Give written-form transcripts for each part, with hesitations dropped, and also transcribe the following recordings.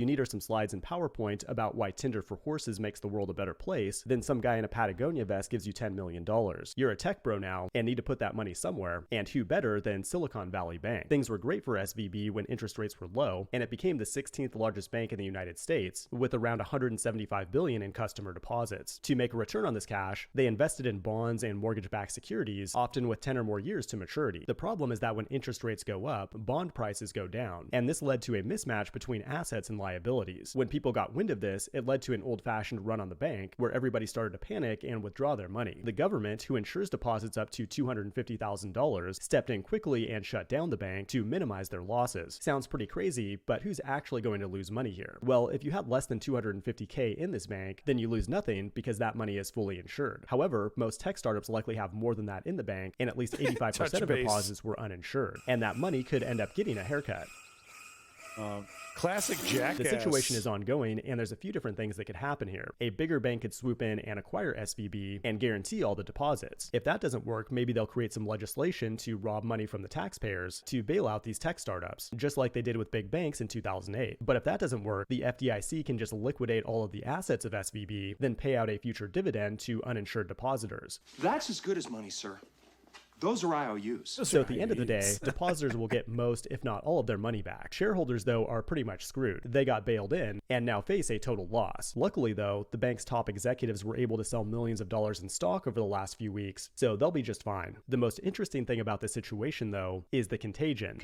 you need are some slides in PowerPoint about why Tinder for Horses makes the world a better place, then some guy in a Patagonia vest gives you $10 million. You're a tech bro now and need to put that money somewhere, and who better than Silicon Valley Bank? Things were great for SVB when interest rates were low, and it became the 16th largest bank in the United States with around $175 billion in customer deposits. To make a return on this cash, they invested in bonds and mortgage-backed securities, often with 10 or more years to maturity. The problem is that when interest rates go up, bond prices go down, and this led to a mismatch between assets and liabilities. When people got wind of this, it led to an old-fashioned run on the bank where everybody started to panic and withdraw their money. The government, who insures deposits up to $250,000, stepped in quickly and shut down the bank to minimize their losses. Sounds pretty crazy, but who's actually going to lose money here? Well, if you have less than $250K in this bank, then you lose nothing because that money is fully insured. However, most tech startups likely have more than that in the bank, and at least 85% of deposits were uninsured, and that money could end up getting a haircut. Classic jackass. The situation is ongoing, and there's a few different things that could happen here. A bigger bank could swoop in and acquire SVB and guarantee all the deposits. If that doesn't work, maybe they'll create some legislation to rob money from the taxpayers to bail out these tech startups, just like they did with big banks in 2008. But if that doesn't work, the FDIC can just liquidate all of the assets of SVB, then pay out a future dividend to uninsured depositors. That's as good as money, sir. Those are IOUs. So at the end of the day, depositors will get most, if not all, of their money back. Shareholders, though, are pretty much screwed. They got bailed in and now face a total loss. Luckily, though, the bank's top executives were able to sell millions of dollars in stock over the last few weeks, so they'll be just fine. The most interesting thing about this situation, though, is the contagion.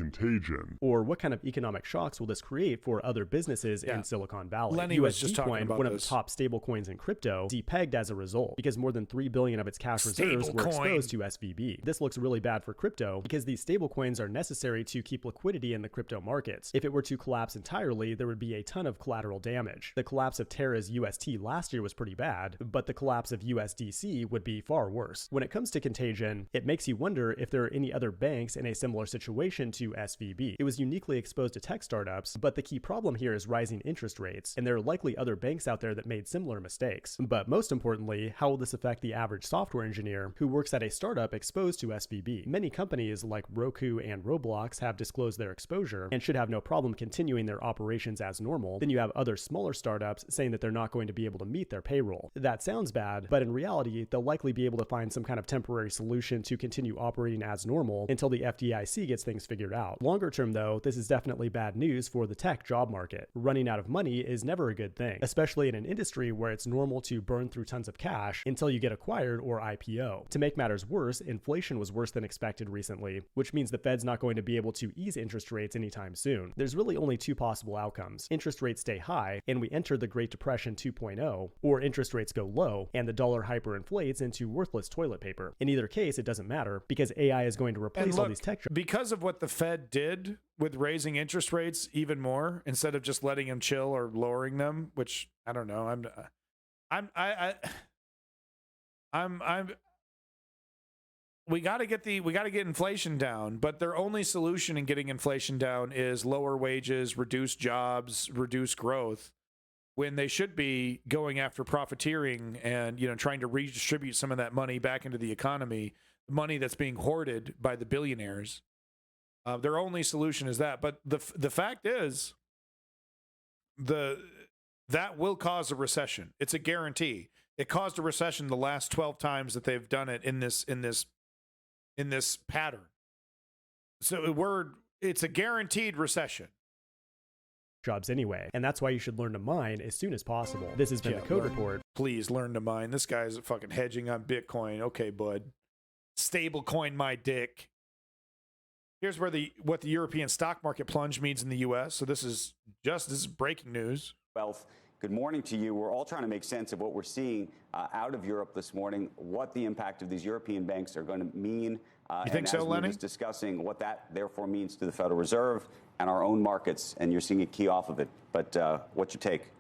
Or what kind of economic shocks will this create for other businesses in Silicon Valley? Lenny was just talking about one of the top stable coins in crypto, depegged as a result because more than $3 billion of its cash reserves were exposed to SVB. This looks really bad for crypto because these stablecoins are necessary to keep liquidity in the crypto markets. If it were to collapse entirely, there would be a ton of collateral damage. The collapse of Terra's UST last year was pretty bad, but the collapse of USDC would be far worse. When it comes to contagion, it makes you wonder if there are any other banks in a similar situation to SVB. It was uniquely exposed to tech startups, but the key problem here is rising interest rates, and there are likely other banks out there that made similar mistakes. But most importantly, how will this affect the average software engineer who works at a startup exposed to SVB? Many companies like Roku and Roblox have disclosed their exposure and should have no problem continuing their operations as normal. Then you have other smaller startups saying that they're not going to be able to meet their payroll. That sounds bad, but in reality, they'll likely be able to find some kind of temporary solution to continue operating as normal until the FDIC gets things figured out. Longer term, though, this is definitely bad news for the tech job market. Running out of money is never a good thing, especially in an industry where it's normal to burn through tons of cash until you get acquired or IPO. To make matters worse, inflation was worse than expected recently, which means the Fed's not going to be able to ease interest rates anytime soon. There's really only two possible outcomes. Interest rates stay high and we enter the Great Depression 2.0, or interest rates go low and the dollar hyperinflates into worthless toilet paper. In either case, it doesn't matter because AI is going to replace all these tech jobs. Because of what the Fed did with raising interest rates even more, instead of just letting them chill or lowering them, which I don't know, we got to get inflation down, but their only solution in getting inflation down is lower wages, reduce jobs, reduce growth, when they should be going after profiteering and, you know, trying to redistribute some of that money back into the economy, money that's being hoarded by the billionaires. Their only solution is that. But the fact is, that will cause a recession. It's a guarantee. It caused a recession the last 12 times that they've done it in this pattern. So it's a guaranteed recession. Jobs anyway, and that's why you should learn to mine as soon as possible. This has been the Code Report. Please learn to mine. This guy's fucking hedging on Bitcoin. Okay, bud. Stable coin my dick. Here's where what the European stock market plunge means in the U.S. So this is breaking news. Wealth. Good morning to you. We're all trying to make sense of what we're seeing out of Europe this morning, what the impact of these European banks are going to mean. You think so, Lenny? We're just discussing what that therefore means to the Federal Reserve and our own markets, and you're seeing a key off of it. But what's your take?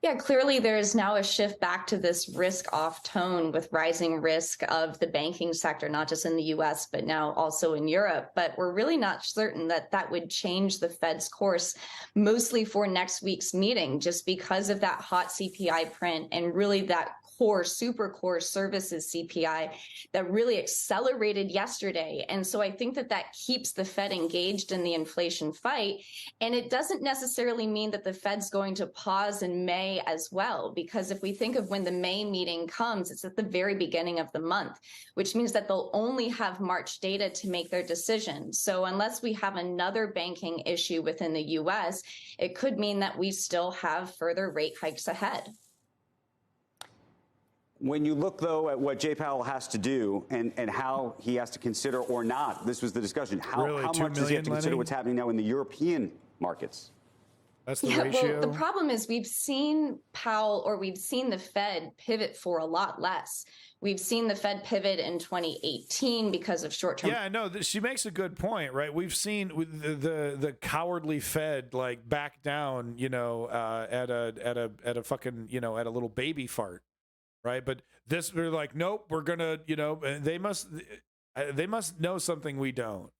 Yeah, clearly there's now a shift back to this risk-off tone with rising risk of the banking sector, not just in the U.S., but now also in Europe. But we're really not certain that that would change the Fed's course, mostly for next week's meeting, just because of that hot CPI print and really that core, super core services CPI that really accelerated yesterday. And so I think that that keeps the Fed engaged in the inflation fight. And it doesn't necessarily mean that the Fed's going to pause in May as well, because if we think of when the May meeting comes, it's at the very beginning of the month, which means that they'll only have March data to make their decision. So unless we have another banking issue within the US, it could mean that we still have further rate hikes ahead. When you look, though, at what Jay Powell has to do and how he has to consider or not, this was the discussion, how much does he have to consider what's happening now in the European markets? That's the ratio. Well, the problem is we've seen Powell, or we've seen the Fed pivot for a lot less. We've seen the Fed pivot in 2018 because of short-term. Yeah, no, she makes a good point, right? We've seen the cowardly Fed like back down, you know, at a fucking, you know, at a little baby fart, right? But this, we're like, nope, we're gonna, you know, they must know something we don't.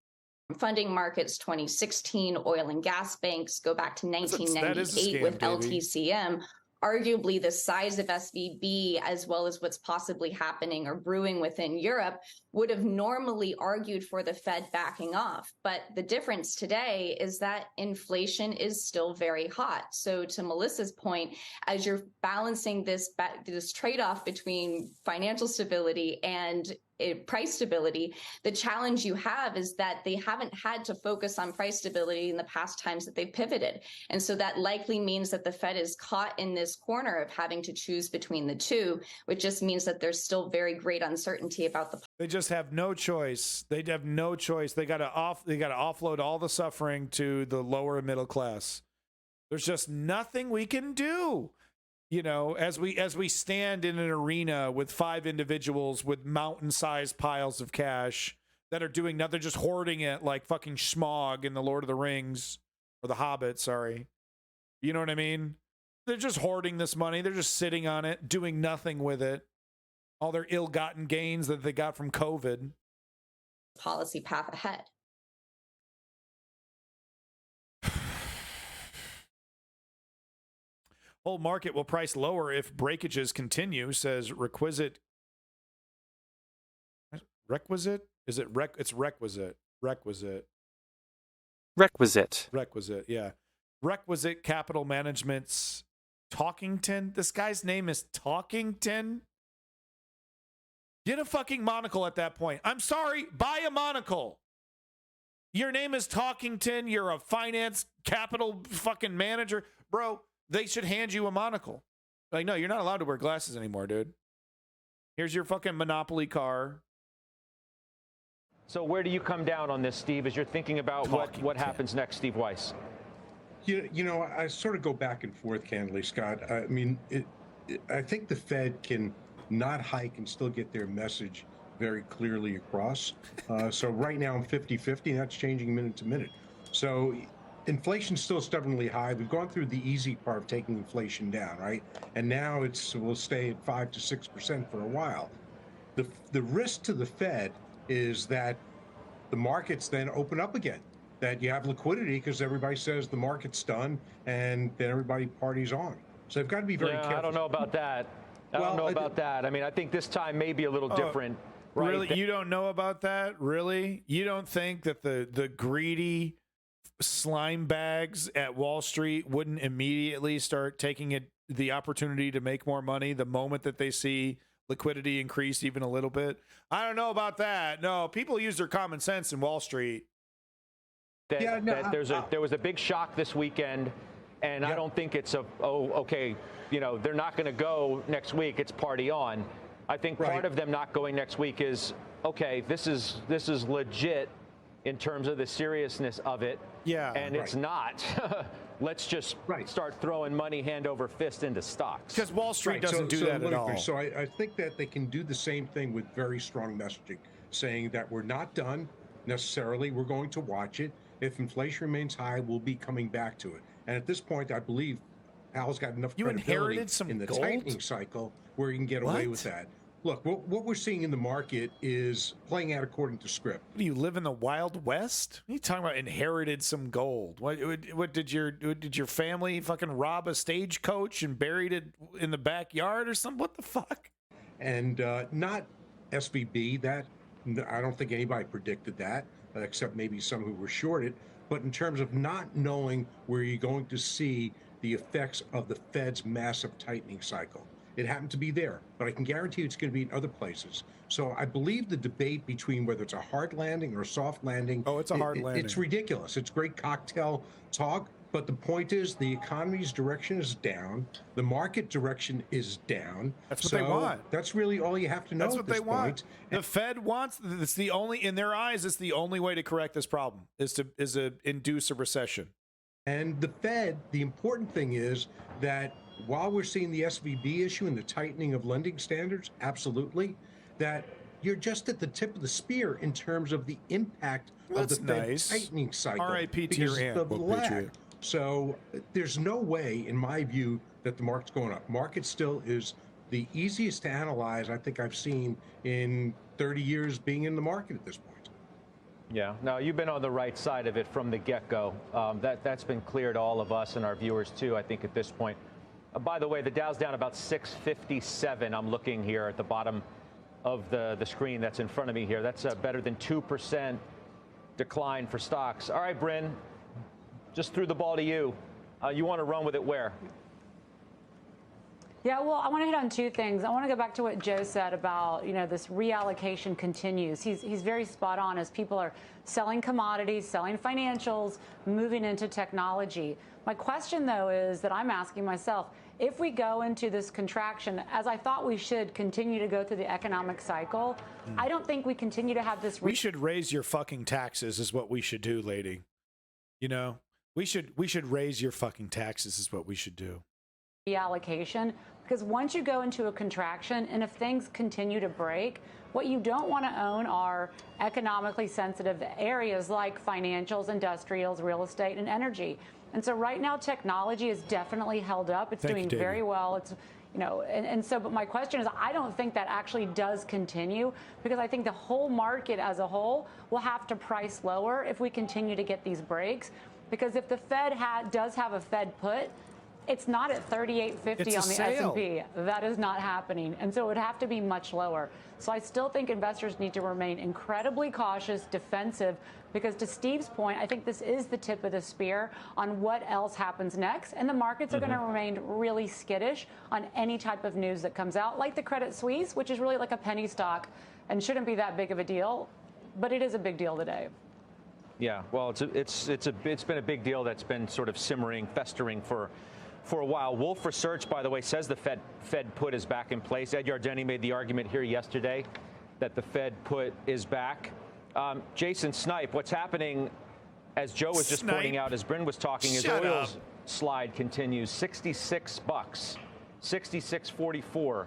Funding markets 2016, oil and gas banks go back to 1998 with LTCM. Arguably, the size of SVB, as well as what's possibly happening or brewing within Europe, would have normally argued for the Fed backing off. But the difference today is that inflation is still very hot. So to Melissa's point, as you're balancing this trade-off between financial stability and price stability, the challenge you have is that they haven't had to focus on price stability in the past times that they've pivoted. And so that likely means that the Fed is caught in this corner of having to choose between the two, which just means that there's still very great uncertainty about the. They just have no choice. They have no choice. They got to offload all the suffering to the lower and middle class. There's just nothing we can do. You know, as we stand in an arena with 5 individuals with mountain-sized piles of cash that are doing nothing, they're just hoarding it like fucking Smaug in The Lord of the Rings, or The Hobbit, sorry. You know what I mean? They're just hoarding this money. They're just sitting on it, doing nothing with it. All their ill-gotten gains that they got from COVID. Policy path ahead. Whole market will price lower if breakages continue, says Requisite. Requisite? Is it it's requisite. Requisite. Requisite. Requisite, yeah. Requisite Capital Management's Talkington. This guy's name is Talkington. Get a fucking monocle at that point. I'm sorry, buy a monocle. Your name is Talkington. You're a finance capital fucking manager. Bro, they should hand you a monocle. Like, no, you're not allowed to wear glasses anymore, dude. Here's your fucking Monopoly car. So where do you come down on this, Steve, as you're thinking about what happens next, Steve Weiss? You know, I sort of go back and forth, candidly, Scott. I mean, I think the Fed can not hike and still get their message very clearly across. So right now I'm 50-50, and that's changing minute to minute. So inflation's still stubbornly high. We've gone through the easy part of taking inflation down, right? And now will stay at 5 to 6% for a while. The risk to the Fed is that the markets then open up again, that you have liquidity because everybody says the market's done, and then everybody parties on. So they've got to be very careful. I don't know about that. I don't know about that. I mean, I think this time may be a little different. Right? Really? You don't know about that? Really? You don't think that the greedy slime bags at Wall Street wouldn't immediately start taking the opportunity to make more money the moment that they see liquidity increase even a little bit? I don't know about that. No, people use their common sense in Wall Street. There was a big shock this weekend, and I don't think it's okay, you know, they're not going to go next week. It's party on. I think part of them not going next week is, okay, this is legit in terms of the seriousness of it. Yeah. And it's not. Let's just start throwing money hand over fist into stocks. Because Wall Street doesn't do that at all. So I think that they can do the same thing with very strong messaging, saying that we're not done necessarily. We're going to watch it. If inflation remains high, we'll be coming back to it. And at this point, I believe Powell's got enough credibility in the tightening cycle where he can get away with that. Look, what we're seeing in the market is playing out according to script. Do you live in the Wild West? What are you talking about? Inherited some gold? What did your family fucking rob a stagecoach and buried it in the backyard or something? What the fuck? And not SVB. That I don't think anybody predicted that, except maybe some who were shorted. But in terms of not knowing where you're going to see the effects of the Fed's massive tightening cycle. It happened to be there, but I can guarantee you it's going to be in other places. So I believe the debate between whether it's a hard landing or a soft landing. Oh, it's a hard landing. It's ridiculous. It's great cocktail talk, but the point is the economy's direction is down. The market direction is down. That's what they want. That's really all you have to know. That's what they want. The Fed wants. It's the only, in their eyes, it's the only way to correct this problem is to induce a recession. And the Fed, the important thing is that while we're seeing the SVB issue and the tightening of lending standards, absolutely, that you're just at the tip of the spear in terms of the impact of the Fed tightening cycle. R.I.P. to your aunt, Patriot. So there's no way, in my view, that the market's going up. Market still is the easiest to analyze I think I've seen in 30 years being in the market at this point. Yeah, no, you've been on the right side of it from the get-go. That's been clear to all of us and our viewers, too, I think, at this point. By the way, the Dow's down about 657. I'm looking here at the bottom of the screen that's in front of me here. That's better than 2% decline for stocks. All right, Bryn, just threw the ball to you. You want to run with it where? Yeah, well, I want to hit on two things. I want to go back to what Joe said about, this reallocation continues. He's very spot on as people are selling commodities, selling financials, moving into technology. My question, though, is that I'm asking myself, if we go into this contraction, as I thought we should continue to go through the economic cycle, I don't think we continue to have this. We should raise your fucking taxes is what we should do, lady. We should raise your fucking taxes is what we should do. Reallocation, because once you go into a contraction and if things continue to break, what you don't want to own are economically sensitive areas like financials, industrials, real estate, and energy. And so right now technology is definitely held up. It's doing very well. It's but my question is, I don't think that actually does continue because I think the whole market as a whole will have to price lower if we continue to get these breaks. Because if the Fed does have a Fed put, it's not at 3850 on the S&P. That is not happening. And so it would have to be much lower. So I still think investors need to remain incredibly cautious, defensive, because to Steve's point, I think this is the tip of the spear on what else happens next. And the markets are going to remain really skittish on any type of news that comes out, like the Credit Suisse, which is really like a penny stock and shouldn't be that big of a deal. But it is a big deal today. Yeah, well, it's been a big deal that's been sort of simmering, festering for a while. Wolf Research, by the way, says the Fed put is back in place. Ed Yardeni made the argument here yesterday that the Fed put is back. Jason Snipe, what's happening, as Joe was just pointing out, as Bryn was talking, his oil's slide continues. $66, 66.44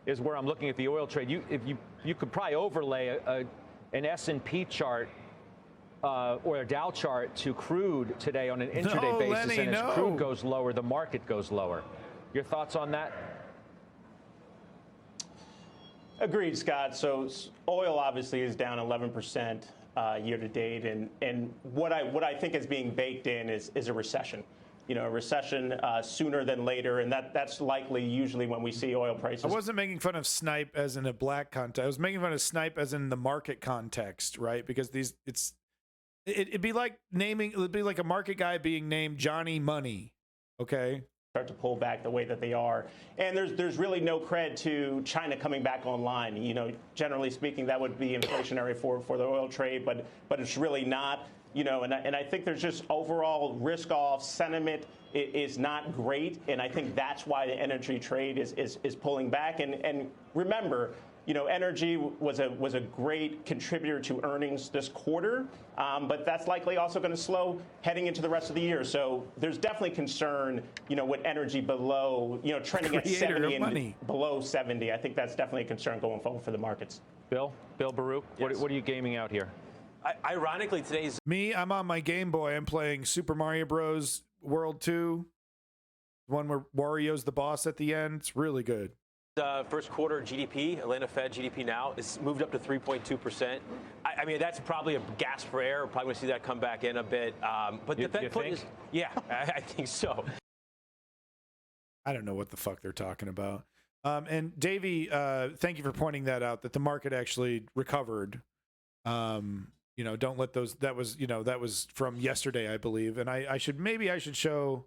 is where I'm looking at the oil trade. You could probably overlay an S&P chart or a Dow chart to crude today on an intraday basis, Lenny, and as crude goes lower, the market goes lower. Your thoughts on that? Agreed, Scott. So oil obviously is down 11% year to date, and what I think is being baked in is a recession. A recession sooner than later, and that's likely usually when we see oil prices. I wasn't making fun of Snipe as in a black context. I was making fun of Snipe as in the market context, right? Because it'd be like a market guy being named Johnny Money, okay? Start to pull back the way that they are, and there's really no cred to China coming back online. Generally speaking, that would be inflationary for the oil trade, but it's really not. And I think there's just overall risk-off sentiment is not great, and I think that's why the energy trade is pulling back. And remember, energy was a great contributor to earnings this quarter, but that's likely also going to slow heading into the rest of the year. So there's definitely concern, with energy below, trending at 70 and below 70. I think that's definitely a concern going forward for the markets. Bill Baruch, yes. What are you gaming out here? Ironically, today's I'm on my Game Boy. I'm playing Super Mario Bros. World 2, one where Wario's the boss at the end. It's really good. First quarter GDP, Atlanta Fed GDP now, is moved up to 3.2%. I mean, that's probably a gasp for air. We're probably going to see that come back in a bit. But the Fed put is, yeah, I think so. I don't know what the fuck they're talking about. And Davey, thank you for pointing that out, that the market actually recovered. Don't let those, that was from yesterday, I believe. And I should show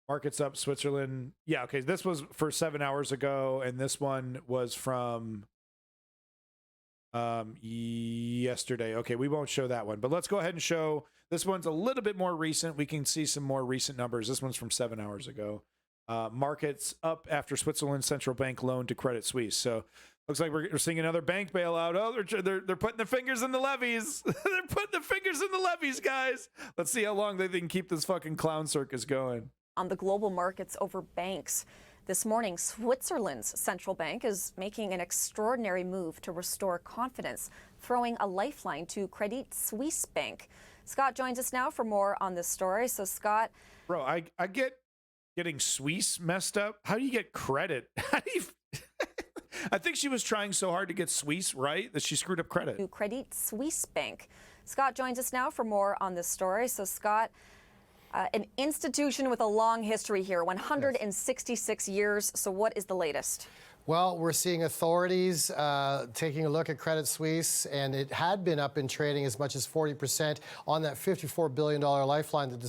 markets up Switzerland. Yeah, okay. This was for 7 hours ago, and this one was from yesterday. Okay, we won't show that one, but let's go ahead and show this one's a little bit more recent. We can see some more recent numbers. This one's from 7 hours ago. Markets up after Switzerland's central bank loan to Credit Suisse. So looks like we're seeing another bank bailout. Oh, they're putting their fingers in the levees. They're putting their fingers in the levees, guys. Let's see how long they can keep this fucking clown circus going. On the global markets over banks. This morning, Switzerland's central bank is making an extraordinary move to restore confidence, throwing a lifeline to Credit Suisse Bank. Scott joins us now for more on this story. So, Scott. Bro, I get getting Suisse messed up. How do you get credit? How do you... I think she was trying so hard to get Suisse right that she screwed up credit. To Credit Suisse Bank. Scott joins us now for more on this story. So, Scott, an institution with a long history here, 166 years. So what is the latest? Well, we're seeing authorities taking a look at Credit Suisse, and it had been up in trading as much as 40% on that $54 billion lifeline that the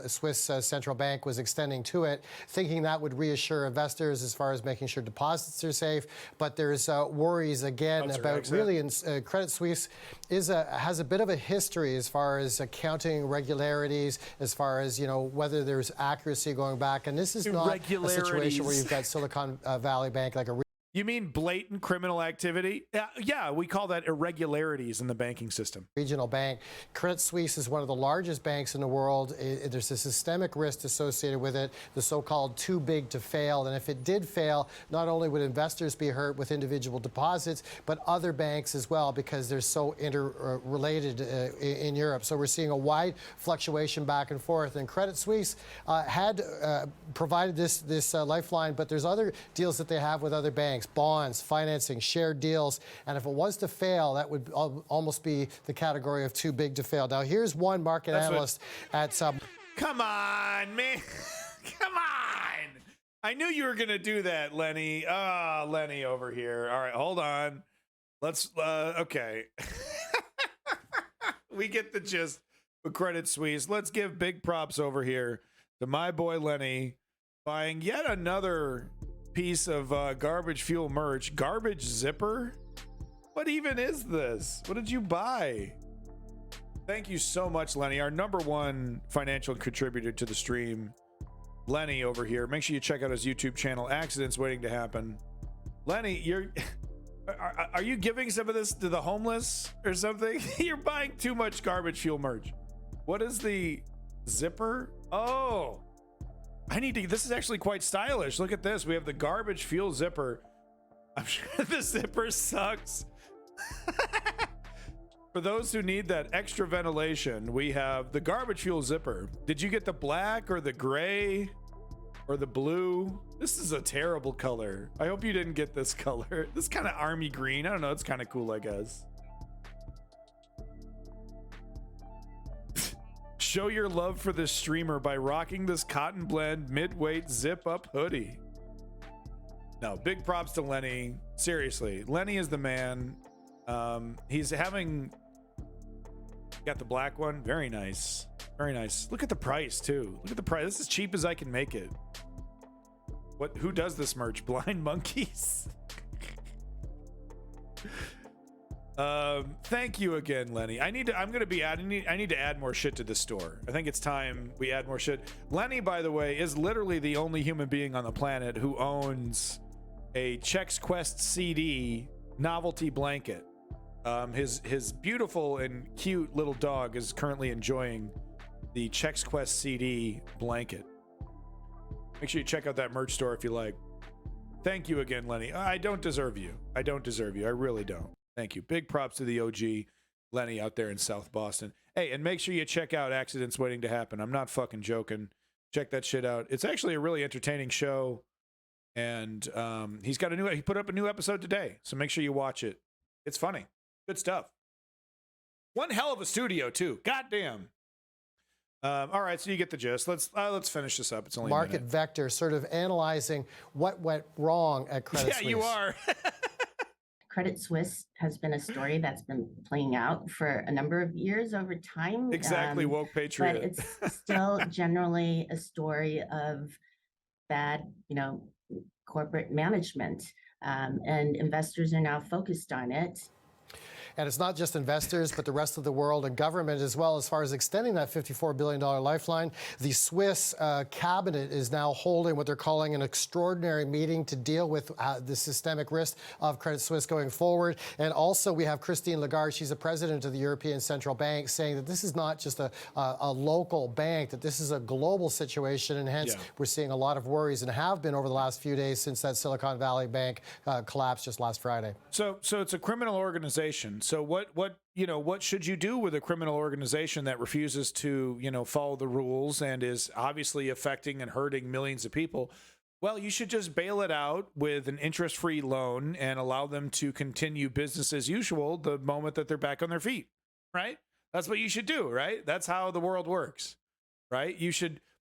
Swiss central bank was extending to it, thinking that would reassure investors as far as making sure deposits are safe. But there's worries again about Credit Suisse has a bit of a history as far as accounting irregularities, as far as whether there's accuracy going back. And this is not a situation where you've got Silicon Valley Bank. You mean blatant criminal activity? Yeah, we call that irregularities in the banking system. Regional bank. Credit Suisse is one of the largest banks in the world. There's a systemic risk associated with it, the so-called too big to fail. And if it did fail, not only would investors be hurt with individual deposits, but other banks as well, because they're so interrelated in Europe. So we're seeing a wide fluctuation back and forth. And Credit Suisse had provided this lifeline, but there's other deals that they have with other banks. Bonds, financing, shared deals. And if it was to fail, that would almost be the category of too big to fail. Now, here's one market analyst at Come on, man. Come on. I knew you were going to do that, Lenny. Lenny over here. All right, hold on. Let's, okay. We get the gist with Credit Suisse. Let's give big props over here to my boy Lenny buying yet another piece of garbage fuel merch. Garbage zipper? What even is this? What did you buy? Thank you so much, Lenny, our number one financial contributor to the stream. Lenny over here. Make sure you check out his YouTube channel, Accidents Waiting to Happen. Lenny, are you giving some of this to the homeless or something? You're buying too much garbage fuel merch. What is the zipper? Oh, this is actually quite stylish. Look at this. We have the garbage fuel zipper. I'm sure the zipper sucks. For those who need that extra ventilation, we have the garbage fuel zipper. Did you get the black or the gray or the blue? This is a terrible color. I hope you didn't get this color. This kind of army green. I don't know. It's kind of cool, I guess. Show your love for this streamer by rocking this cotton blend mid-weight zip-up hoodie. No, big props to Lenny. Seriously, Lenny is the man. He's having... Got the black one. Very nice. Very nice. Look at the price, too. Look at the price. This is as cheap as I can make it. Who does this merch? Blind Monkeys? Thank you again, Lenny. I need to add more shit to the store. I think it's time we add more shit. Lenny, by the way, is literally the only human being on the planet who owns a Chex Quest CD novelty blanket. His beautiful and cute little dog is currently enjoying the Chex Quest CD blanket. Make sure you check out that merch store if you like. Thank you again, Lenny. I don't deserve you. I really don't. Thank you. Big props to the OG Lenny out there in South Boston. Hey, and make sure you check out Accidents Waiting to Happen. I'm not fucking joking. Check that shit out. It's actually a really entertaining show. And he put up a new episode today, so make sure you watch it. It's funny, good stuff. One hell of a studio too. Goddamn. All right, so you get the gist. Let's finish this up. It's only Market Vector, sort of analyzing what went wrong at Credit Suisse. Yeah, you are. Credit Suisse has been a story that's been playing out for a number of years over time. Exactly, woke patriot. But it's still generally a story of bad, corporate management, and investors are now focused on it. And it's not just investors, but the rest of the world and government as well, as far as extending that $54 billion lifeline. The Swiss cabinet is now holding what they're calling an extraordinary meeting to deal with the systemic risk of Credit Suisse going forward. And also we have Christine Lagarde, she's the president of the European Central Bank, saying that this is not just a local bank, that this is a global situation. And hence we're seeing a lot of worries, and have been over the last few days since that Silicon Valley Bank collapsed just last Friday. So it's a criminal organization. So what should you do with a criminal organization that refuses to, follow the rules and is obviously affecting and hurting millions of people? Well, you should just bail it out with an interest-free loan and allow them to continue business as usual the moment that they're back on their feet, right? That's what you should do, right? That's how the world works, right?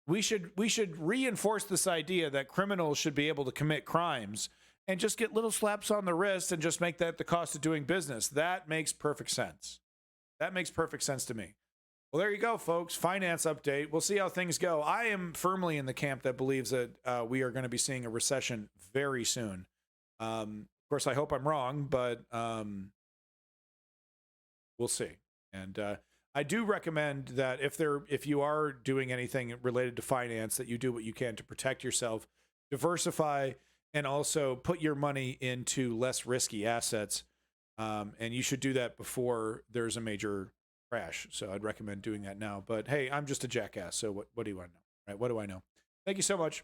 We should reinforce this idea that criminals should be able to commit crimes and just get little slaps on the wrist and just make that the cost of doing business. That makes perfect sense. That makes perfect sense to me. Well, there you go, folks. Finance update. We'll see how things go. I am firmly in the camp that believes that we are going to be seeing a recession very soon. Of course, I hope I'm wrong, but we'll see. And I do recommend that if you are doing anything related to finance, that you do what you can to protect yourself, diversify, and also put your money into less risky assets. And you should do that before there's a major crash. So I'd recommend doing that now. But hey, I'm just a jackass. So what do you want to know? Right? What do I know? Thank you so much